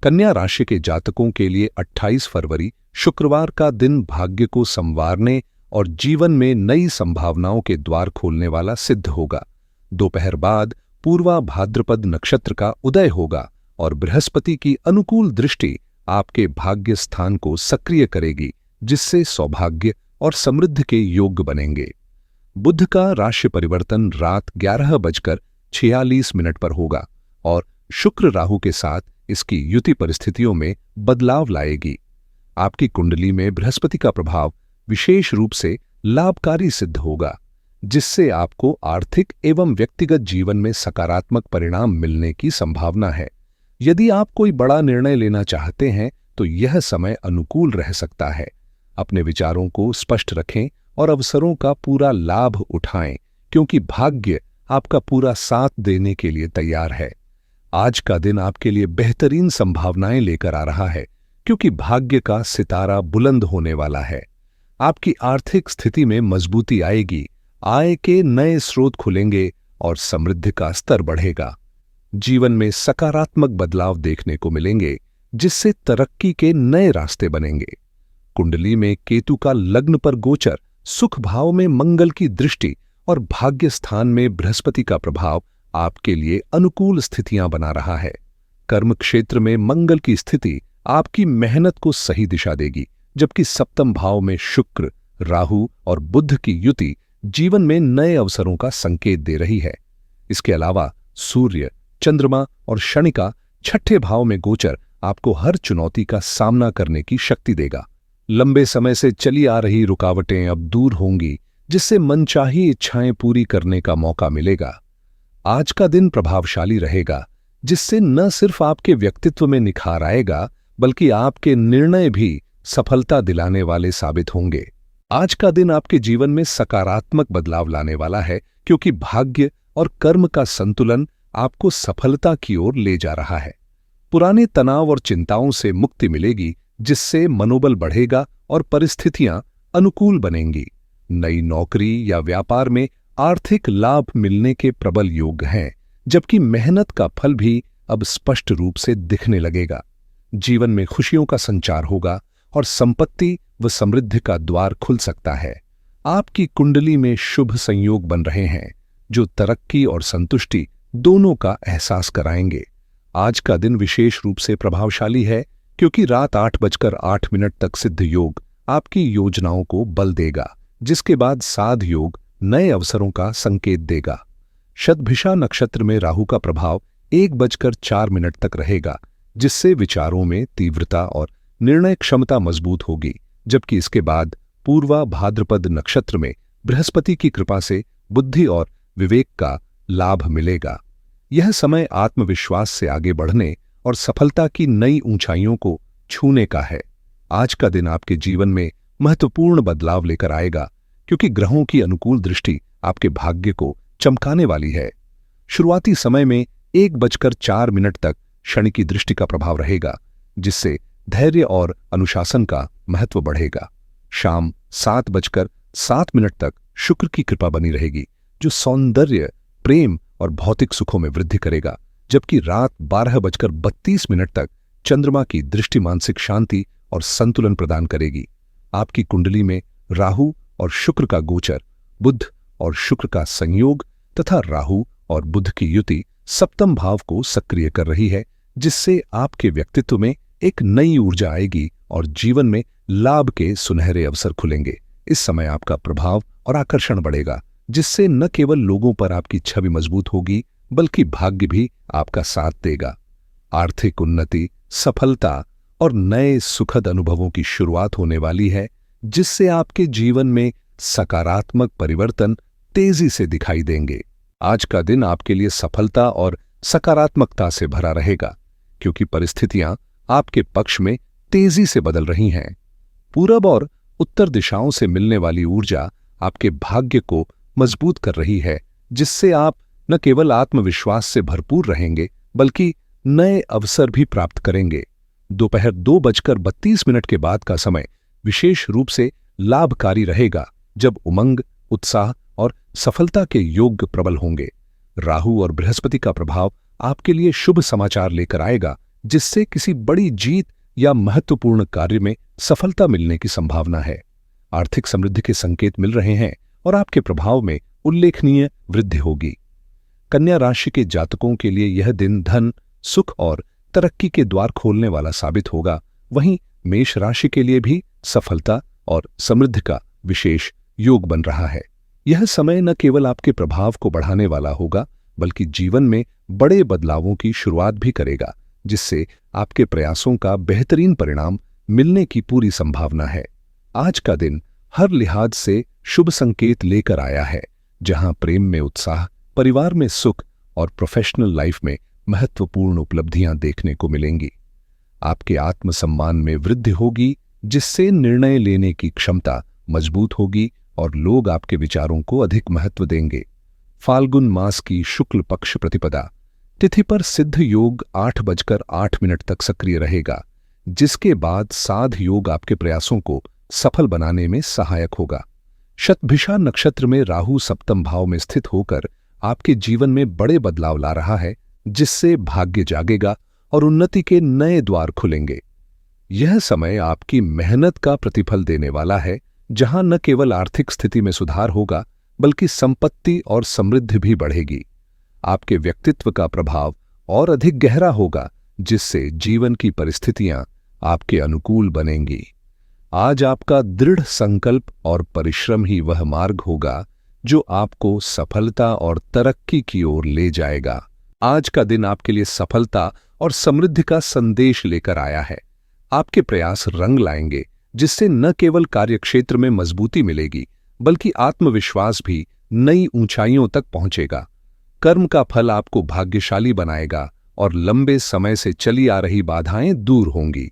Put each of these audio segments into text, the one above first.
कन्या राशि के जातकों के लिए 28 फरवरी शुक्रवार का दिन भाग्य को संवारने और जीवन में नई संभावनाओं के द्वार खोलने वाला सिद्ध होगा। दोपहर बाद पूर्वा भाद्रपद नक्षत्र का उदय होगा और बृहस्पति की अनुकूल दृष्टि आपके भाग्य स्थान को सक्रिय करेगी, जिससे सौभाग्य और समृद्धि के योग बनेंगे। बुध का राशि परिवर्तन रात 11:46 पर होगा और शुक्र राहु के साथ इसकी युति परिस्थितियों में बदलाव लाएगी। आपकी कुंडली में बृहस्पति का प्रभाव विशेष रूप से लाभकारी सिद्ध होगा, जिससे आपको आर्थिक एवं व्यक्तिगत जीवन में सकारात्मक परिणाम मिलने की संभावना है। यदि आप कोई बड़ा निर्णय लेना चाहते हैं तो यह समय अनुकूल रह सकता है। अपने विचारों को स्पष्ट रखें और अवसरों का पूरा लाभ उठाएं, क्योंकि भाग्य आपका पूरा साथ देने के लिए तैयार है। आज का दिन आपके लिए बेहतरीन संभावनाएं लेकर आ रहा है, क्योंकि भाग्य का सितारा बुलंद होने वाला है। आपकी आर्थिक स्थिति में मजबूती आएगी, आय के नए स्रोत खुलेंगे और समृद्धि का स्तर बढ़ेगा। जीवन में सकारात्मक बदलाव देखने को मिलेंगे, जिससे तरक्की के नए रास्ते बनेंगे। कुंडली में केतु का लग्न पर गोचर, सुख भाव में मंगल की दृष्टि और भाग्य स्थान में बृहस्पति का प्रभाव आपके लिए अनुकूल स्थितियां बना रहा है। कर्म क्षेत्र में मंगल की स्थिति आपकी मेहनत को सही दिशा देगी, जबकि सप्तम भाव में शुक्र, राहु और बुध की युति जीवन में नए अवसरों का संकेत दे रही है। इसके अलावा सूर्य, चंद्रमा और शनि का छठे भाव में गोचर आपको हर चुनौती का सामना करने की शक्ति देगा। लंबे समय से चली आ रही रुकावटें अब दूर होंगी, जिससे मनचाही इच्छाएं पूरी करने का मौका मिलेगा। आज का दिन प्रभावशाली रहेगा, जिससे न सिर्फ आपके व्यक्तित्व में निखार आएगा, बल्कि आपके निर्णय भी सफलता दिलाने वाले साबित होंगे। आज का दिन आपके जीवन में सकारात्मक बदलाव लाने वाला है, क्योंकि भाग्य और कर्म का संतुलन आपको सफलता की ओर ले जा रहा है। पुराने तनाव और चिंताओं से मुक्ति मिलेगी, जिससे मनोबल बढ़ेगा और परिस्थितियां अनुकूल बनेंगी। नई नौकरी या व्यापार में आर्थिक लाभ मिलने के प्रबल योग हैं, जबकि मेहनत का फल भी अब स्पष्ट रूप से दिखने लगेगा। जीवन में खुशियों का संचार होगा और संपत्ति व समृद्धि का द्वार खुल सकता है। आपकी कुंडली में शुभ संयोग बन रहे हैं, जो तरक्की और संतुष्टि दोनों का एहसास कराएंगे। आज का दिन विशेष रूप से प्रभावशाली है, क्योंकि रात 8:08 तक सिद्ध योग आपकी योजनाओं को बल देगा, जिसके बाद साध योग नए अवसरों का संकेत देगा। शतभिषा नक्षत्र में राहु का प्रभाव 1:04 तक रहेगा, जिससे विचारों में तीव्रता और निर्णय क्षमता मजबूत होगी, जबकि इसके बाद पूर्वा भाद्रपद नक्षत्र में बृहस्पति की कृपा से बुद्धि और विवेक का लाभ मिलेगा। यह समय आत्मविश्वास से आगे बढ़ने और सफलता की नई ऊंचाइयों को छूने का है। आज का दिन आपके जीवन में महत्वपूर्ण बदलाव लेकर आएगा, क्योंकि ग्रहों की अनुकूल दृष्टि आपके भाग्य को चमकाने वाली है। शुरुआती समय में 1:04 तक शनि की दृष्टि का प्रभाव रहेगा, जिससे धैर्य और अनुशासन का महत्व बढ़ेगा। शाम 7:07 तक शुक्र की कृपा बनी रहेगी, जो सौंदर्य, प्रेम और भौतिक सुखों में वृद्धि करेगा, जबकि रात 12:32 तक चंद्रमा की दृष्टि मानसिक शांति और संतुलन प्रदान करेगी। आपकी कुंडली में राहु और शुक्र का गोचर, बुध और शुक्र का संयोग तथा राहु और बुध की युति सप्तम भाव को सक्रिय कर रही है, जिससे आपके व्यक्तित्व में एक नई ऊर्जा आएगी और जीवन में लाभ के सुनहरे अवसर खुलेंगे। इस समय आपका प्रभाव और आकर्षण बढ़ेगा, जिससे न केवल लोगों पर आपकी छवि मजबूत होगी, बल्कि भाग्य भी आपका साथ देगा। आर्थिक उन्नति, सफलता और नए सुखद अनुभवों की शुरुआत होने वाली है, जिससे आपके जीवन में सकारात्मक परिवर्तन तेजी से दिखाई देंगे। आज का दिन आपके लिए सफलता और सकारात्मकता से भरा रहेगा, क्योंकि परिस्थितियां आपके पक्ष में तेजी से बदल रही हैं। पूरब और उत्तर दिशाओं से मिलने वाली ऊर्जा आपके भाग्य को मजबूत कर रही है, जिससे आप न केवल आत्मविश्वास से भरपूर रहेंगे, बल्कि नए अवसर भी प्राप्त करेंगे। दोपहर 2:32 के बाद का समय विशेष रूप से लाभकारी रहेगा, जब उमंग, उत्साह और सफलता के योग प्रबल होंगे। राहु और बृहस्पति का प्रभाव आपके लिए शुभ समाचार लेकर आएगा, जिससे किसी बड़ी जीत या महत्वपूर्ण कार्य में सफलता मिलने की संभावना है। आर्थिक समृद्धि के संकेत मिल रहे हैं और आपके प्रभाव में उल्लेखनीय वृद्धि होगी। कन्या राशि के जातकों के लिए यह दिन धन, सुख और तरक्की के द्वार खोलने वाला साबित होगा। वहीं मेष राशि के लिए भी सफलता और समृद्धि का विशेष योग बन रहा है। यह समय न केवल आपके प्रभाव को बढ़ाने वाला होगा, बल्कि जीवन में बड़े बदलावों की शुरुआत भी करेगा, जिससे आपके प्रयासों का बेहतरीन परिणाम मिलने की पूरी संभावना है। आज का दिन हर लिहाज से शुभ संकेत लेकर आया है, जहां प्रेम में उत्साह, परिवार में सुख और प्रोफेशनल लाइफ में महत्वपूर्ण उपलब्धियां देखने को मिलेंगी। आपके आत्मसम्मान में वृद्धि होगी, जिससे निर्णय लेने की क्षमता मजबूत होगी और लोग आपके विचारों को अधिक महत्व देंगे। फाल्गुन मास की शुक्ल पक्ष प्रतिपदा तिथि पर सिद्ध योग 8:08 तक सक्रिय रहेगा, जिसके बाद साध योग आपके प्रयासों को सफल बनाने में सहायक होगा। शतभिषा नक्षत्र में राहु सप्तम भाव में स्थित होकर आपके जीवन में बड़े बदलाव ला रहा है, जिससे भाग्य जागेगा और उन्नति के नए द्वार खुलेंगे। यह समय आपकी मेहनत का प्रतिफल देने वाला है, जहां न केवल आर्थिक स्थिति में सुधार होगा, बल्कि संपत्ति और समृद्धि भी बढ़ेगी। आपके व्यक्तित्व का प्रभाव और अधिक गहरा होगा, जिससे जीवन की परिस्थितियां आपके अनुकूल बनेंगी। आज आपका दृढ़ संकल्प और परिश्रम ही वह मार्ग होगा जो आपको सफलता और तरक्की की ओर ले जाएगा। आज का दिन आपके लिए सफलता और समृद्धि का संदेश लेकर आया है। आपके प्रयास रंग लाएंगे, जिससे न केवल कार्यक्षेत्र में मजबूती मिलेगी, बल्कि आत्मविश्वास भी नई ऊंचाइयों तक पहुंचेगा। कर्म का फल आपको भाग्यशाली बनाएगा और लंबे समय से चली आ रही बाधाएं दूर होंगी।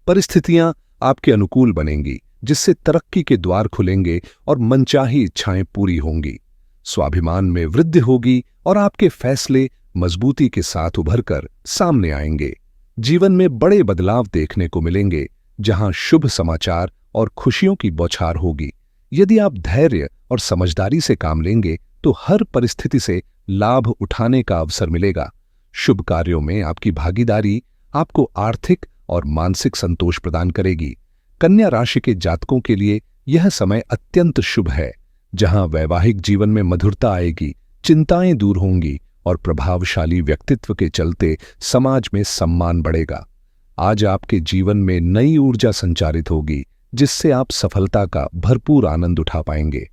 परिस्थितियां आपके अनुकूल बनेंगी, जिससे तरक्की के द्वार खुलेंगे और मनचाही इच्छाएं पूरी होंगी। स्वाभिमान में वृद्धि होगी और आपके फैसले मजबूती के साथ उभरकर सामने आएंगे। जीवन में बड़े बदलाव देखने को मिलेंगे, जहां शुभ समाचार और खुशियों की बौछार होगी। यदि आप धैर्य और समझदारी से काम लेंगे, तो हर परिस्थिति से लाभ उठाने का अवसर मिलेगा। शुभ कार्यों में आपकी भागीदारी आपको आर्थिक और मानसिक संतोष प्रदान करेगी। कन्या राशि के जातकों के लिए यह समय अत्यंत शुभ है, जहां वैवाहिक जीवन में मधुरता आएगी, चिंताएं दूर होंगी और प्रभावशाली व्यक्तित्व के चलते समाज में सम्मान बढ़ेगा। आज आपके जीवन में नई ऊर्जा संचारित होगी, जिससे आप सफलता का भरपूर आनंद उठा पाएंगे।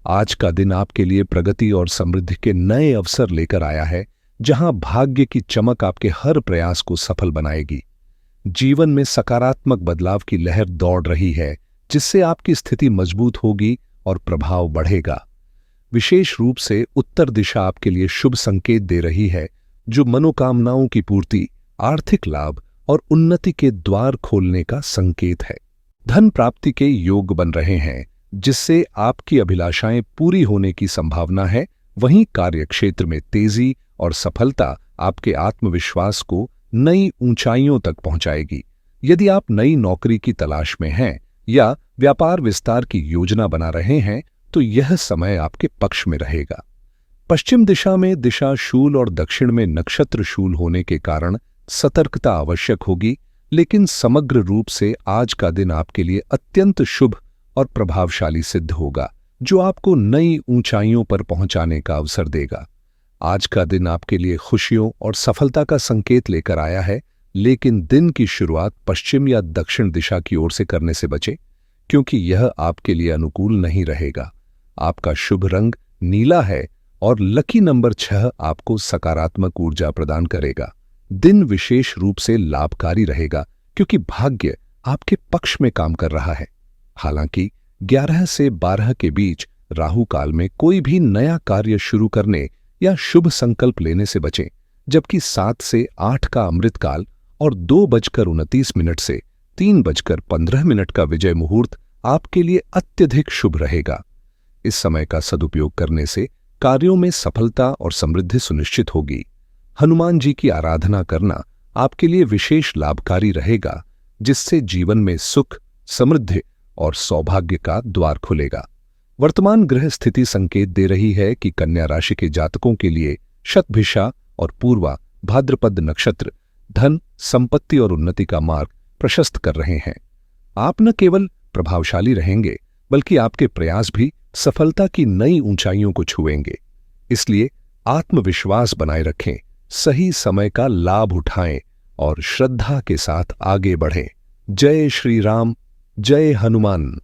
आज का दिन आपके लिए प्रगति और समृद्धि के नए अवसर लेकर आया है, जहां भाग्य की चमक आपके हर प्रयास को सफल बनाएगी। जीवन में सकारात्मक बदलाव की लहर दौड़ रही है, जिससे आपकी स्थिति मजबूत होगी और प्रभाव बढ़ेगा। विशेष रूप से उत्तर दिशा आपके लिए शुभ संकेत दे रही है, जो मनोकामनाओं की पूर्ति, आर्थिक लाभ और उन्नति के द्वार खोलने का संकेत है। धन प्राप्ति के योग बन रहे हैं, जिससे आपकी अभिलाषाएं पूरी होने की संभावना है। वहीं कार्यक्षेत्र में तेजी और सफलता आपके आत्मविश्वास को नई ऊंचाइयों तक पहुंचाएगी। यदि आप नई नौकरी की तलाश में हैं या व्यापार विस्तार की योजना बना रहे हैं, तो यह समय आपके पक्ष में रहेगा। पश्चिम दिशा में दिशा शूल और दक्षिण में नक्षत्र शूल होने के कारण सतर्कता आवश्यक होगी, लेकिन समग्र रूप से आज का दिन आपके लिए अत्यंत शुभ और प्रभावशाली सिद्ध होगा, जो आपको नई ऊंचाइयों पर पहुंचाने का अवसर देगा। आज का दिन आपके लिए खुशियों और सफलता का संकेत लेकर आया है, लेकिन दिन की शुरुआत पश्चिम या दक्षिण दिशा की ओर से करने से बचें, क्योंकि यह आपके लिए अनुकूल नहीं रहेगा। आपका शुभ रंग नीला है और लकी नंबर 6 आपको सकारात्मक ऊर्जा प्रदान करेगा। दिन विशेष रूप से लाभकारी रहेगा, क्योंकि भाग्य आपके पक्ष में काम कर रहा है। हालांकि 11 से 12 के बीच राहु काल में कोई भी नया कार्य शुरू करने या शुभ संकल्प लेने से बचें, जबकि 7 से 8 का अमृतकाल और 2:29 से 3:15 का विजय मुहूर्त आपके लिए अत्यधिक शुभ रहेगा। इस समय का सदुपयोग करने से कार्यों में सफलता और समृद्धि सुनिश्चित होगी। हनुमान जी की आराधना करना आपके लिए विशेष लाभकारी रहेगा, जिससे जीवन में सुख, समृद्धि और सौभाग्य का द्वार खुलेगा। वर्तमान ग्रह स्थिति संकेत दे रही है कि कन्या राशि के जातकों के लिए शतभिषा और पूर्वा भाद्रपद नक्षत्र धन, संपत्ति और उन्नति का मार्ग प्रशस्त कर रहे हैं। आप न केवल प्रभावशाली रहेंगे, बल्कि आपके प्रयास भी सफलता की नई ऊंचाइयों को छुएंगे। इसलिए आत्मविश्वास बनाए रखें, सही समय का लाभ उठाएं और श्रद्धा के साथ आगे बढ़ें। जय श्री राम, जय हनुमान।